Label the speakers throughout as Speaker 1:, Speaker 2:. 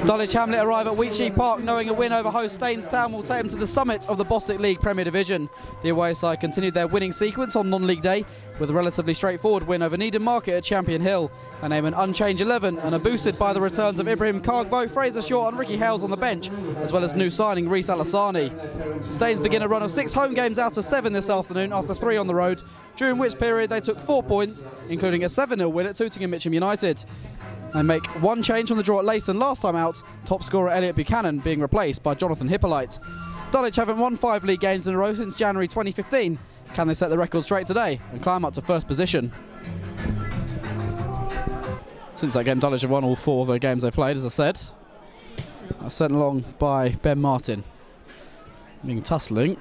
Speaker 1: Dulwich Hamlet arrive at Wheatsheaf Park knowing a win over host Staines Town will take them to the summit of the Bostik League Premier Division. The away side continued their winning sequence on non-league day with a relatively straightforward win over Needham Market at Champion Hill. They name an unchanged 11 and are boosted by the returns of Ibrahim Cargbo, Fraser Short and Ricky Hales on the bench, as well as new signing Reise Allassani. Staines begin a run of 6 home games out of 7 this afternoon after 3 on the road, during which period they took 4 points, including a 7-0 win at Tooting and Mitcham United. They make one change on the draw at Leighton last time out, top scorer Elliot Buchanan being replaced by Jonathan Hippolyte. Dulwich haven't won 5 league games in a row since January 2015. Can they set the record straight today and climb up to first position? Since that game, Dulwich have won all 4 of their games they played, as I said. That's sent along by Ben Martin. Ming tussling,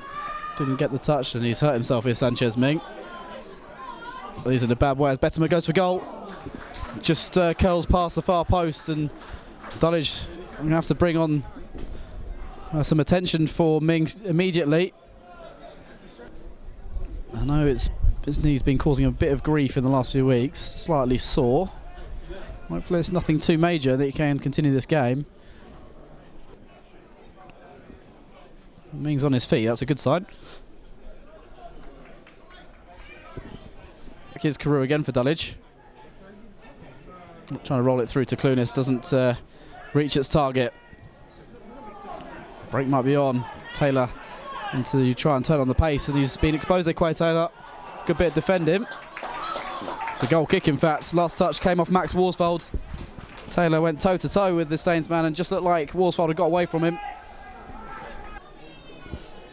Speaker 1: didn't get the touch and he's hurt himself here, Sanchez Ming. These are the bad ways. Bettamer goes for goal. Just curls past the far post, and Dulwich are going to have to bring on some attention for Ming immediately. I know his knee's been causing a bit of grief in the last few weeks, slightly sore. Hopefully it's nothing too major that he can continue this game. Ming's on his feet, that's a good sign. Here's Carew again for Dulwich. Trying to roll it through to Clunes, doesn't reach its target. Break might be on. Taylor to try and turn on the pace, and he's been exposed there, Taylor. Good bit of defending. It's a goal kick, in fact. Last touch came off Max Worsfold. Taylor went toe-to-toe with the Staines man and just looked like Worsfold had got away from him.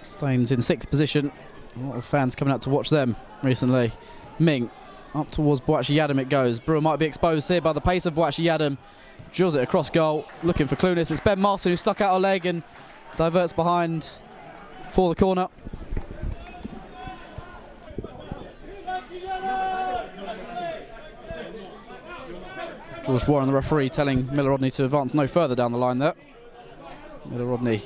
Speaker 1: Staines in 6th position. A lot of fans coming out to watch them recently. Ming. Up towards Boakye-Yiadom it goes. Brewer might be exposed here by the pace of Boakye-Yiadom. Drills it across goal, looking for Clunes. It's Ben Martin who stuck out a leg and diverts behind for the corner. George Warren, the referee, telling Miller Rodney to advance no further down the line there. Miller Rodney.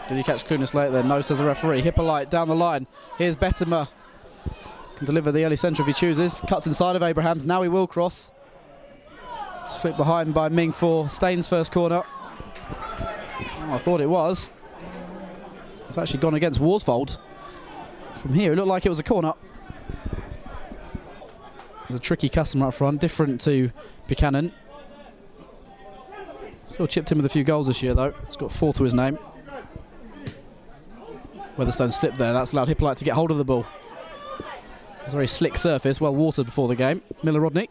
Speaker 1: Did he catch Clunes later then? No, says the referee. Hippolyte down the line. Here's Bettamer. Deliver the early centre if he chooses. Cuts inside of Abrahams. Now he will cross. It's flipped behind by Ming for Staines' first corner. Oh, I thought it was. It's actually gone against Worsfold. From here, it looked like it was a corner. There's a tricky customer up front, different to Buchanan. Still chipped in with a few goals this year, though. He's got 4 to his name. Weatherstone slipped there. That's allowed Hippolyte to get hold of the ball. It's a very slick surface, well watered before the game. Miller Rodney.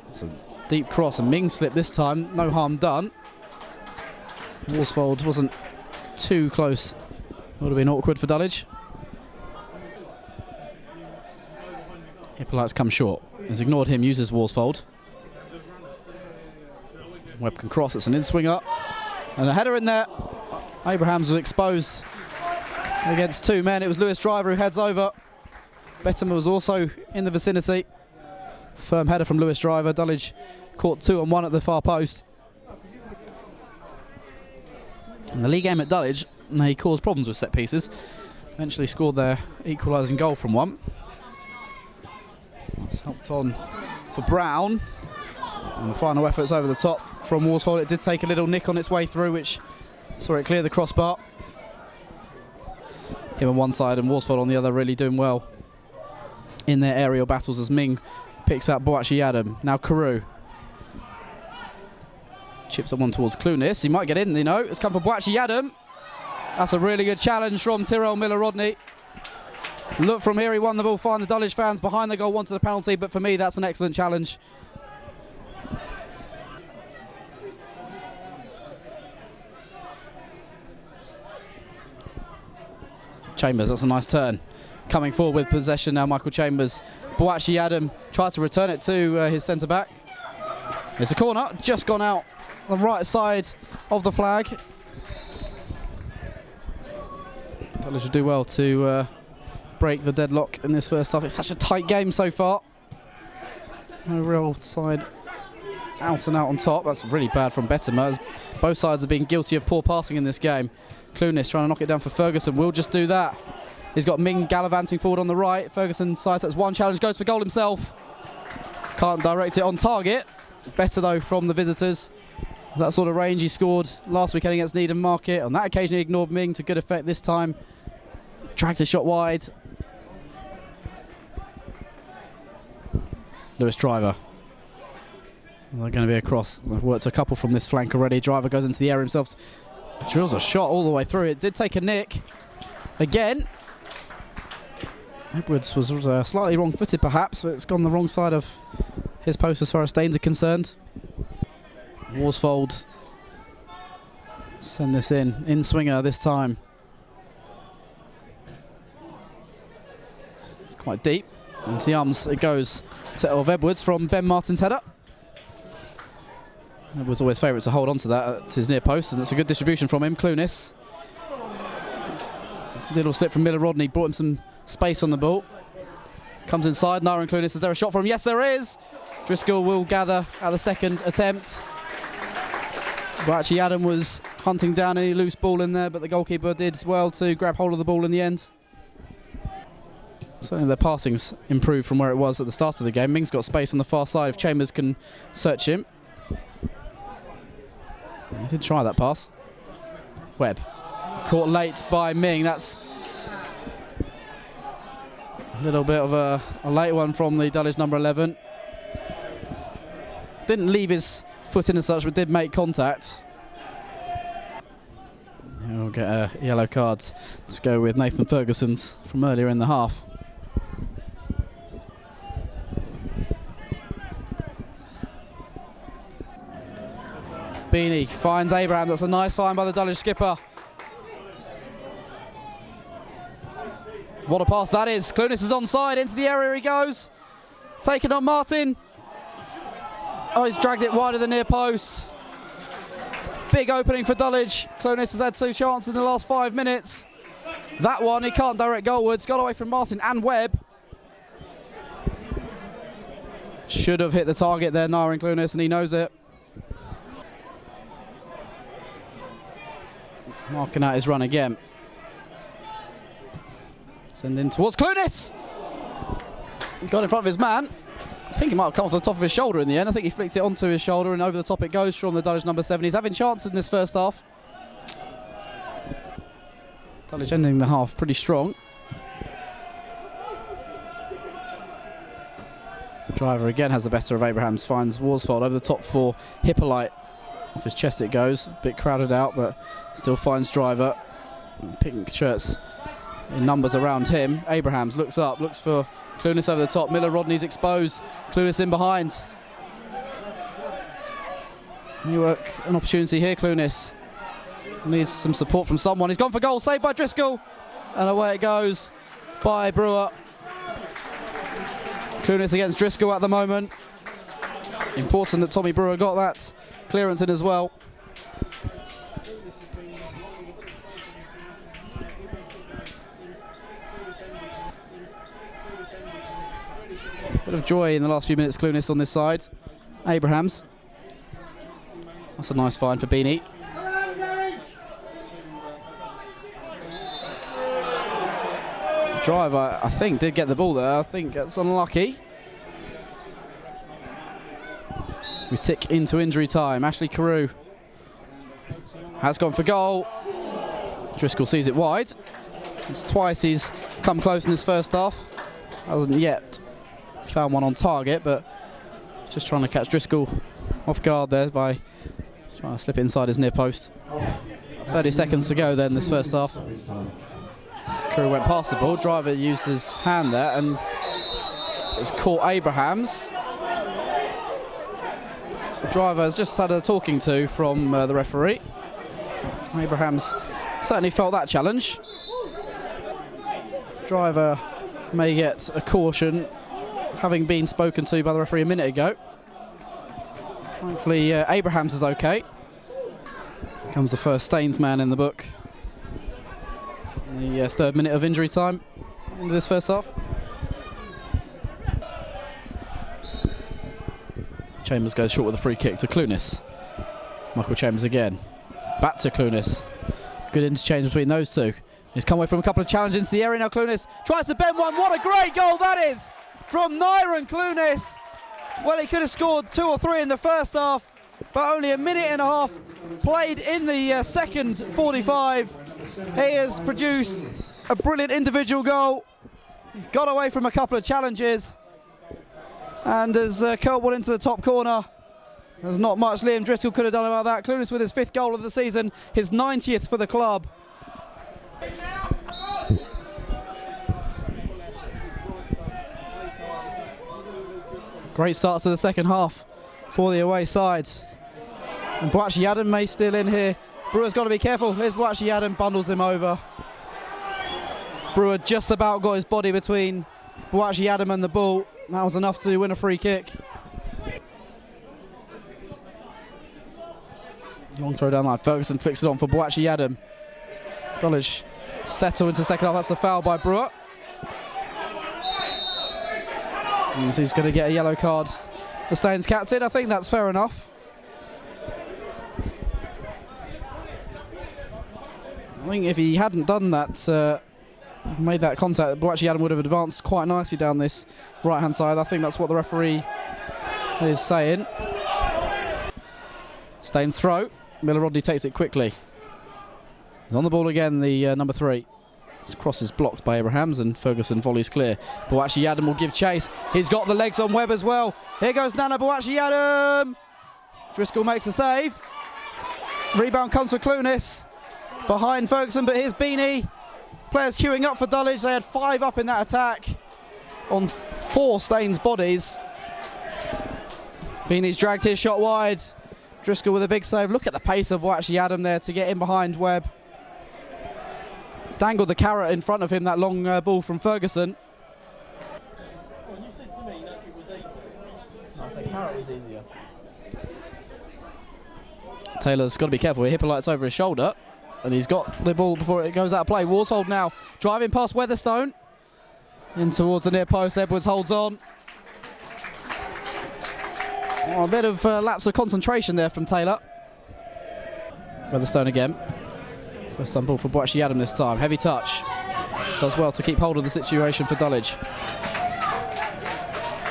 Speaker 1: It's a deep cross, and Ming slipped this time. No harm done. Worsfold wasn't too close. Would have been awkward for Dulwich. Hippolyte's come short. He's ignored him, uses Worsfold. Webb can cross, it's an in-swinger. And a header in there. Abrahams was exposed against 2 men. It was Lewis Driver who heads over. Bettamer was also in the vicinity. Firm header from Lewis Driver. Dulwich caught 2 on 1 at the far post. In the league game at Dulwich, they caused problems with set pieces. Eventually scored their equalising goal from one. It's helped on for Brown. And the final effort's over the top from Worsfold. It did take a little nick on its way through, which saw it clear the crossbar. Him on one side and Worsfold on the other, really doing well in their aerial battles as Ming picks up Boakye-Yiadom. Now Carew. Chips up one towards Clunes. He might get in, you know. It's come from Boakye-Yiadom. That's a really good challenge from Tyrrell Miller Rodney. Look, from here he won the ball fine. The Dulwich fans behind the goal wanted the penalty, but for me that's an excellent challenge. Chambers, that's a nice turn. Coming forward with possession now, Michael Chambers. Boakye-Yiadom tried to return it to his centre-back. It's a corner, just gone out on the right side of the flag. Dulwich will do well to break the deadlock in this first half. It's such a tight game so far. No real side out and out on top. That's really bad from Bettamer, as both sides have been guilty of poor passing in this game. Clunes trying to knock it down for Ferguson. Will just do that. He's got Ming gallivanting forward on the right. Ferguson sidesteps one challenge, goes for goal himself. Can't direct it on target. Better though from the visitors. That sort of range he scored last weekend against Needham Market. On that occasion he ignored Ming to good effect this time. Dragged his shot wide. Lewis Driver. They're going to be across. They've worked a couple from this flank already. Driver goes into the air himself. Drills a shot all the way through. It did take a nick. Again. Edwards was slightly wrong-footed perhaps, but it's gone the wrong side of his post as far as Staines are concerned. Worsfold send this in swinger this time. It's quite deep. Into the arms it goes of Edwards from Ben Martin's header. Edwards always favourite to hold on to that at his near post, and it's a good distribution from him. Clunis. Little slip from Miller Rodney, brought him some space on the ball. Comes inside, Nyren Clunis, is there a shot for him? Yes, there is! Driscoll will gather at the second attempt. Boakye-Yiadom was hunting down any loose ball in there, but the goalkeeper did well to grab hold of the ball in the end. Certainly their passing's improved from where it was at the start of the game. Ming's got space on the far side if Chambers can search him. He did try that pass. Webb. Caught late by Ming. That's a little bit of a late one from the Dulwich number 11. Didn't leave his foot in as such, but did make contact. He'll get a yellow card to go with Nathan Ferguson's from earlier in the half. Beaney finds Abraham. That's a nice find by the Dulwich skipper. What a pass that is. Clunes is onside. Into the area he goes. Taken on Martin. Oh, he's dragged it wide of the near post. Big opening for Dulwich. Clunes has had 2 chances in the last 5 minutes. That one he can't direct goalwards. Got away from Martin and Webb. Should have hit the target there, Nyren Clunis, and he knows it. Marking out his run again. Send in towards Clunes. He got in front of his man. I think he might have come off the top of his shoulder in the end. I think he flicked it onto his shoulder and over the top it goes from the Dulwich number 7. He's having chances in this first half. Dulwich ending the half pretty strong. Driver again has the better of Abrahams. Finds Worsfold over the top for Hippolyte. Off his chest it goes. A bit crowded out, but still finds Driver. Pink shirts in numbers around him. Abrahams looks up, looks for Clunes over the top. Miller Rodney's exposed. Clunes in behind. New work, an opportunity here. Clunes needs some support from someone. He's gone for goal, saved by Driscoll, and away it goes by Brewer. Clunes against Driscoll at the moment. Important that Tommy Brewer got that clearance in as well. Bit of joy in the last few minutes, Clunes on this side. Abrahams. That's a nice find for Beaney. Driver, I think, did get the ball there. I think that's unlucky. We tick into injury time. Ashley Carew has gone for goal. Driscoll sees it wide. It's twice he's come close in this first half. Hasn't yet found one on target, but just trying to catch Driscoll off guard there by trying to slip it inside his near post. 30 seconds to go then this first half. Carew went past the ball. Driver used his hand there and it's caught Abrahams. The driver has just had a talking to from the referee. Abrahams certainly felt that challenge. Driver may get a caution, having been spoken to by the referee a minute ago. Hopefully Abrahams is okay. Comes the first Staines man in the book. The 3rd minute of injury time into this first half. Chambers goes short with a free kick to Clunes. Michael Chambers again. Back to Clunes. Good interchange between those two. He's come away from a couple of challenges into the area now. Clunes tries to bend one. What a great goal that is from Nyren Clunis. Well, he could have scored 2 or 3 in the first half. but only a minute and a half played in the second 45. He has produced a brilliant individual goal, got away from a couple of challenges, and has curled one into the top corner. There's not much Liam Driscoll could have done about that. Clunes with his 5th goal of the season, his 90th for the club. Great start to the second half for the away side. And Boakye-Yiadom may still in here. Brewer's got to be careful. Here's Boakye-Yiadom, bundles him over. Brewer just about got his body between Boakye-Yiadom and the ball. That was enough to win a free kick. Long throw down line. Ferguson flicks it on for Boakye-Yiadom. Dulwich settle into the second half. That's a foul by Brewer. And he's going to get a yellow card. The Staines captain. I think that's fair enough. I think if he hadn't done that, made that contact, Boakye-Yiadom would have advanced quite nicely down this right-hand side. I think that's what the referee is saying. Staines throw. Miller Rodney takes it quickly. He's on the ball again, the number 3. His cross is blocked by Abrahams and Ferguson volleys clear. Boakye-Yiadom will give chase. He's got the legs on Webb as well. Here goes Nana Boakye-Yiadom. Driscoll makes a save. Rebound comes for Clunis. Behind Ferguson, but here's Beaney. Players queuing up for Dulwich. They had 5 up in that attack on 4 Staines bodies. Beaney's dragged his shot wide. Driscoll with a big save. Look at the pace of Boakye-Yiadom there to get in behind Webb. Dangled the carrot in front of him, that long ball from Ferguson.
Speaker 2: Well, you said to me that it was easy.
Speaker 1: I said carrot was easier. Taylor's got to be careful. Hippolyte's over his shoulder, and he's got the ball before it goes out of play. Worsfold now driving past Weatherstone in towards the near post. Edwards holds on. Oh, a bit of lapse of concentration there from Taylor. Weatherstone again. First time ball for Boakye-Yiadom this time. Heavy touch. Does well to keep hold of the situation for Dulwich.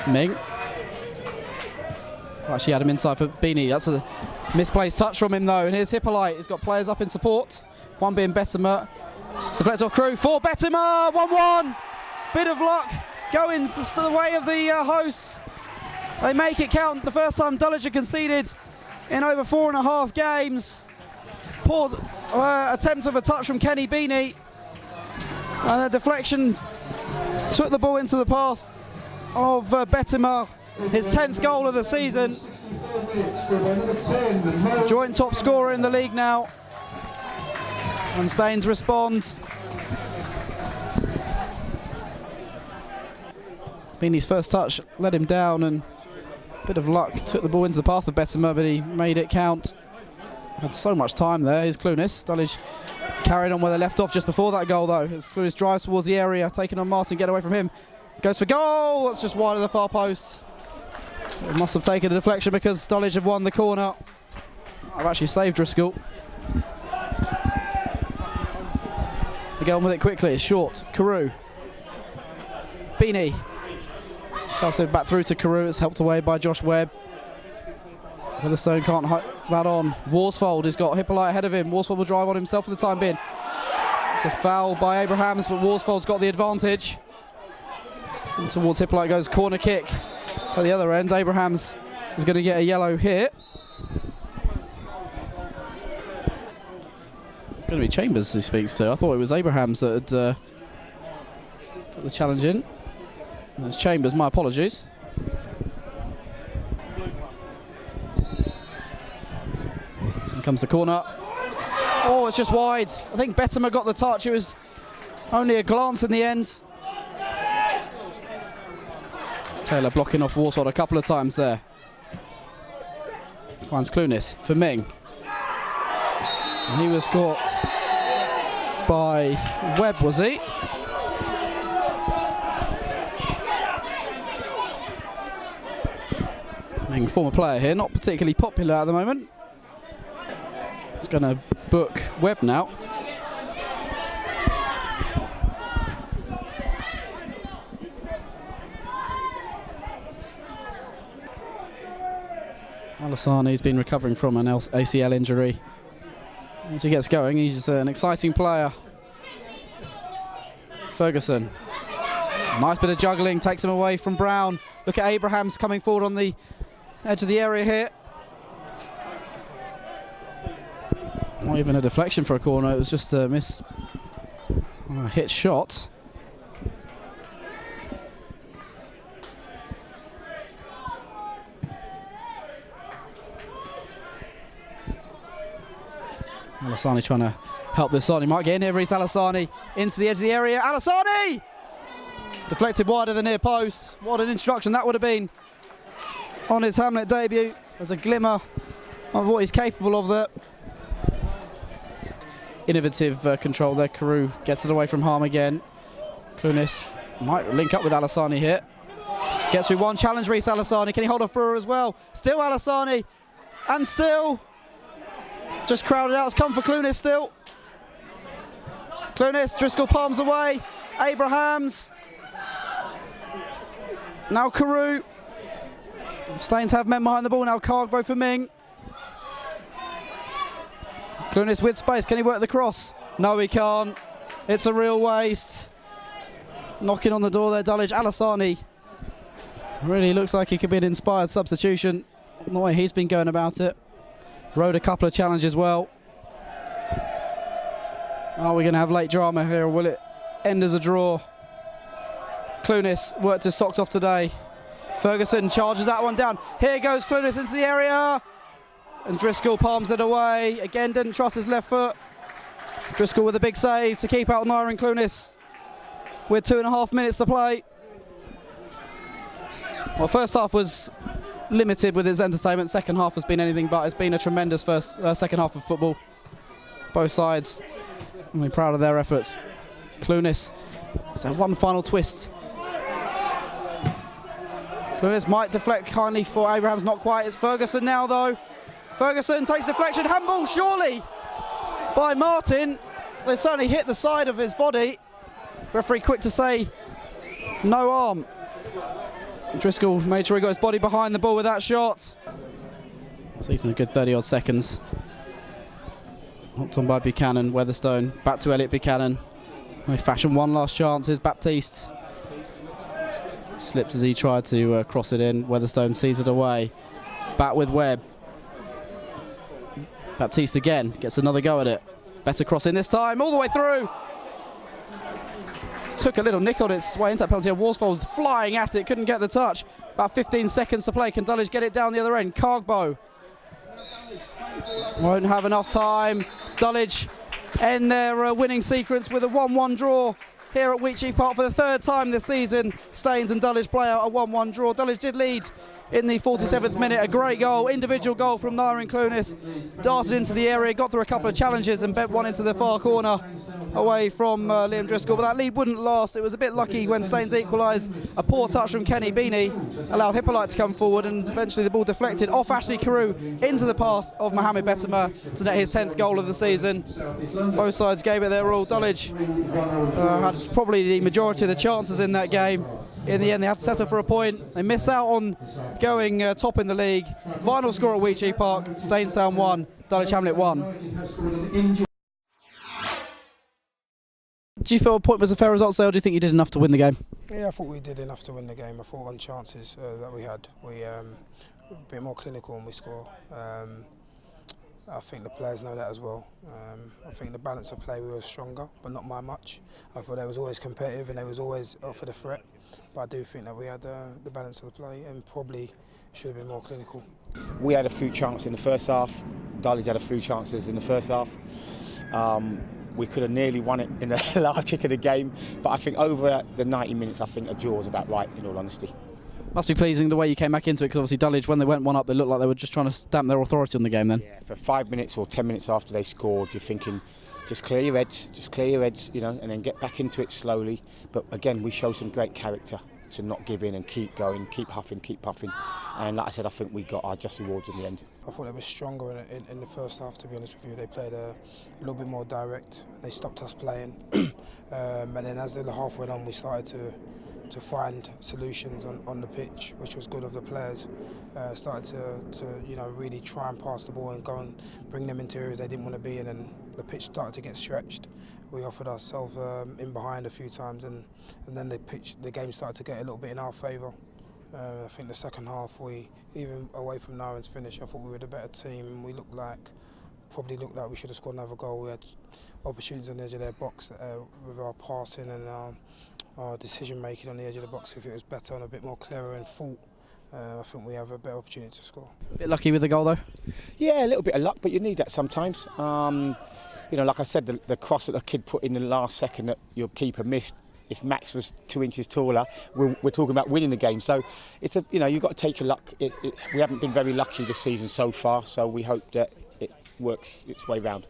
Speaker 1: Ming. Boakye-Yiadom inside for Beaney. That's a misplaced touch from him though. And here's Hippolyte. He's got players up in support. One being Bettamer. It's deflected off Carew for Bettamer. 1-1. Bit of luck going the way of the hosts. They make it count. The first time Dulwich had conceded in over 4.5 games. Poor attempt of a touch from Kenny Beaney. And the deflection took the ball into the path of Bettamer. His 10th goal of the season. Joint top scorer in the league now. And Staines respond. Beaney's first touch let him down, and a bit of luck took the ball into the path of Bettamer, but he made it count. Had so much time there. Here's Clunis. Dulwich carried on where they left off just before that goal though. As Clunis drives towards the area, taking on Martin, get away from him. Goes for goal. That's just wide of the far post. It must have taken a deflection because Dulwich have won the corner. I've actually saved Driscoll. They get on with it quickly. It's short. Carew. Beaney. Tries to back through to Carew. It's helped away by Josh Webb. Weatherstone can't hit that on. Worsfold has got Hippolyte ahead of him. Worsfold will drive on himself for the time being. It's a foul by Abrahams, but Worsfold's got the advantage. And towards Hippolyte goes corner kick. At the other end, Abrahams is going to get a yellow here. It's going to be Chambers he speaks to. I thought it was Abrahams that had put the challenge in. And it's Chambers, my apologies. Here comes the corner. Oh, it's just wide. I think Bettamer got the touch. It was only a glance in the end. Taylor blocking off Worsfold a couple of times there. Finds Clunis for Ming. And he was caught by Webb, was he? Ming, former player here, not particularly popular at the moment. He's going to book Webb now. Allassani's been recovering from an ACL injury. Once he gets going, he's an exciting player. Ferguson. Nice bit of juggling, takes him away from Brown. Look at Abrahams coming forward on the edge of the area here. Not even a deflection for a corner, it was just a hit shot. Allassani trying to help this on. He might get in here. Reise Allassani into the edge of the area. Allassani! Deflected wide of the near post. What an introduction that would have been on his Hamlet debut. There's a glimmer of what he's capable of there. Innovative control there. Carew gets it away from harm again. Clunes might link up with Allassani here. Gets through one challenge. Reise Allassani. Can he hold off Brewer as well? Still Allassani. And still. Just crowded out. It's come for Clunes still. Clunes, Driscoll palms away. Abrahams. Now Carew. Staines have men behind the ball now. Cargbo for Ming. Clunes with space. Can he work the cross? No, he can't. It's a real waste. Knocking on the door there, Dulwich. Allassani really looks like he could be an inspired substitution. The way he's been going about it. Rode a couple of challenges well. Are we going to have late drama here, or will it end as a draw? Clunes worked his socks off today. Ferguson charges that one down. Here goes Clunes into the area. And Driscoll palms it away. Again, didn't trust his left foot. Driscoll with a big save to keep out Nyren Clunis with 2.5 minutes to play. Well, first half was limited with his entertainment. Second half has been anything but. It's been a tremendous second half of football. Both sides. I'm proud of their efforts. Clunes. Is there one final twist? Clunes might deflect kindly for Abrahams, not quite. It's Ferguson now though. Ferguson takes deflection, handball surely by Martin. They certainly hit the side of his body. Referee quick to say no arm. Driscoll made sure he got his body behind the ball with that shot. So he's in a good 30 odd seconds. Hopped on by Buchanan, Weatherstone, back to Elliot Buchanan. They fashion one last chance, here's Baptiste. Slipped as he tried to cross it in, Weatherstone sees it away. Back with Webb. Baptiste again, gets another go at it. Better cross in this time, all the way through. Took a little nick on its way into that penalty. Worsfold flying at it, couldn't get the touch. About 15 seconds to play. Can Dulwich get it down the other end? Cargbo won't have enough time. Dulwich end their winning sequence with a 1-1 draw here at Boakye Park for the third time this season. Staines and Dulwich play out a 1-1 draw. Dulwich did lead in the 47th minute. A great goal, individual goal from Nyren Clunis. Darted into the area, got through a couple of challenges and bent one into the far corner away from Liam Driscoll, but that lead wouldn't last. It was a bit lucky when Staines equalised. A poor touch from Kenny Beaney allowed Hippolyte to come forward, and eventually the ball deflected off Ashley Carew into the path of Mohamed Bettamer to net his 10th goal of the season. Both sides gave it their all. Dulwich had probably the majority of the chances in that game. In the end, they had to settle for a point. They miss out on going top in the league. Final score at Boakye Park: Staines Town 1, Dulwich Hamlet 1. Do you feel a point was a fair result, or do you think you did enough to win the game?
Speaker 3: Yeah, I thought we did enough to win the game. I thought on chances that we had, we a bit more clinical when we score. I think the players know that as well. I think the balance of play we were stronger, but not by much. I thought they was always competitive and they was always up for the threat. But I do think that we had the balance of the play and probably should have been more clinical.
Speaker 4: We had a few chances in the first half. Dulwich had a few chances in the first half. We could have nearly won it in the last kick of the game, but I think over the 90 minutes, I think a draw was about right, in all honesty.
Speaker 1: Must be pleasing the way you came back into it, because obviously Dulwich, when they went one up, they looked like they were just trying to stamp their authority on the game then.
Speaker 4: Yeah, for 5 minutes or 10 minutes after they scored, you're thinking, just clear your heads, you know, and then get back into it slowly. But again, we show some great character to not give in and keep going, keep huffing, keep puffing. And like I said, I think we got our just rewards in the end.
Speaker 3: I thought they were stronger in the first half, to be honest with you. They played a little bit more direct. They stopped us playing. And then as the half went on, we started to find solutions on the pitch, which was good of the players. Started to really try and pass the ball and go and bring them into areas they didn't want to be in, and the pitch started to get stretched. We offered ourselves in behind a few times, and then the game started to get a little bit in our favour. I think the second half, even away from Nyren's finish, I thought we were the better team. We probably looked like we should have scored another goal. We had opportunities on the edge of their box with our passing and our decision making on the edge of the box. If it was better and a bit more clearer and thought, I think we have a better opportunity to score.
Speaker 1: A bit lucky with the goal though?
Speaker 4: Yeah, a little bit of luck, but you need that sometimes. Like I said, the cross that the kid put in the last second that your keeper missed. If Max was 2 inches taller, we're talking about winning the game. So it's you've got to take your luck. We haven't been very lucky this season so far, so we hope that it works its way round.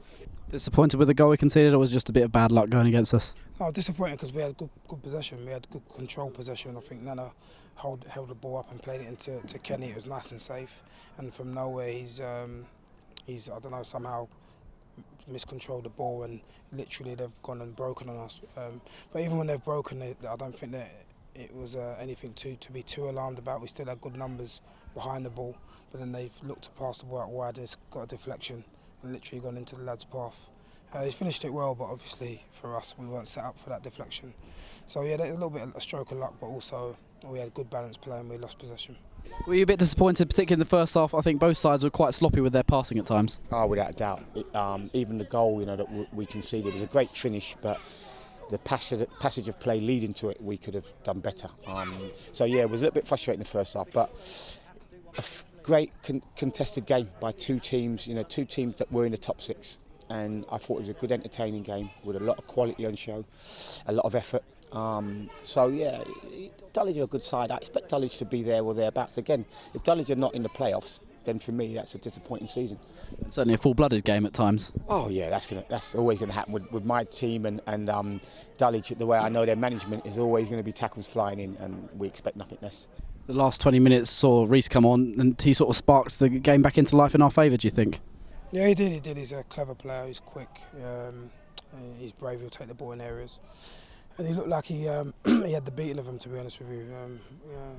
Speaker 1: Disappointed with the goal we conceded, or was it just a bit of bad luck going against us?
Speaker 3: No, disappointed because we had good possession. We had good control possession. I think Nana held the ball up and played it into Kenny. It was nice and safe. And from nowhere, he's I don't know, somehow miscontrolled the ball, and literally they've gone and broken on us. But even when they've broken, I don't think that it was anything to be too alarmed about. We still had good numbers behind the ball, but then they've looked to pass the ball out wide, and it's got a deflection and literally gone into the lad's path. He's finished it well, but obviously for us, we weren't set up for that deflection. So yeah, a little bit of a stroke of luck, but also we had good balance play and we lost possession.
Speaker 1: Were you a bit disappointed, particularly in the first half? I think both sides were quite sloppy with their passing at times.
Speaker 4: Oh, without a doubt. Even the goal, that we conceded was a great finish, but the passage of play leading to it, we could have done better. So yeah, it was a little bit frustrating in the first half, but a great contested game by two teams. Two teams that were in the top six, and I thought it was a good, entertaining game with a lot of quality on show, a lot of effort. So yeah, Dulwich are a good side. I expect Dulwich to be there or thereabouts. Again, if Dulwich are not in the playoffs, then for me that's a disappointing season.
Speaker 1: Certainly a full-blooded game at times.
Speaker 4: Oh yeah, that's always going to happen with my team and Dulwich. The way I know their management is always going to be tackles flying in, and we expect nothing less.
Speaker 1: The last 20 minutes saw Reise come on, and he sort of sparked the game back into life in our favour, do you think?
Speaker 3: Yeah, he did. He's a clever player. He's quick. He's brave. He'll take the ball in areas. And he looked like he had the beating of him, to be honest with you.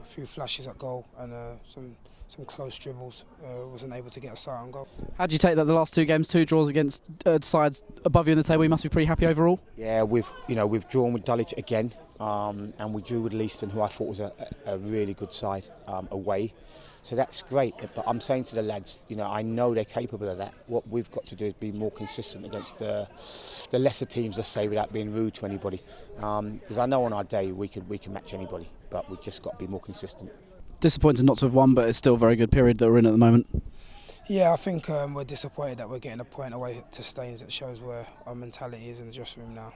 Speaker 3: A few flashes at goal and some close dribbles. Wasn't able to get a sight on goal.
Speaker 1: How do you take that? The last two games, 2 draws against sides above you in the table. You must be pretty happy overall.
Speaker 4: Yeah, we've drawn with Dulwich again, and we drew with Leiston, who I thought was a really good side away. So that's great, but I'm saying to the lads, I know they're capable of that. What we've got to do is be more consistent against the lesser teams, let's say, without being rude to anybody. Because I know on our day we can match anybody, but we've just got to be more consistent.
Speaker 1: Disappointed not to have won, but it's still a very good period that we're in at the moment.
Speaker 3: Yeah, I think we're disappointed that we're getting a point away to Staines. That shows where our mentality is in the dressing room now.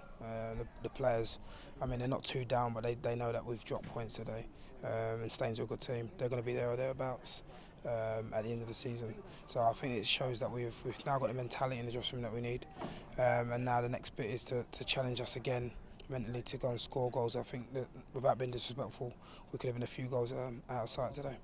Speaker 3: The players, they're not too down, but they know that we've dropped points today. And Staines are a good team. They're going to be there or thereabouts at the end of the season. So I think it shows that we've now got the mentality in the dressing room that we need. And now the next bit is to challenge us again mentally to go and score goals. I think that without being disrespectful, we could have been a few goals out of sight today.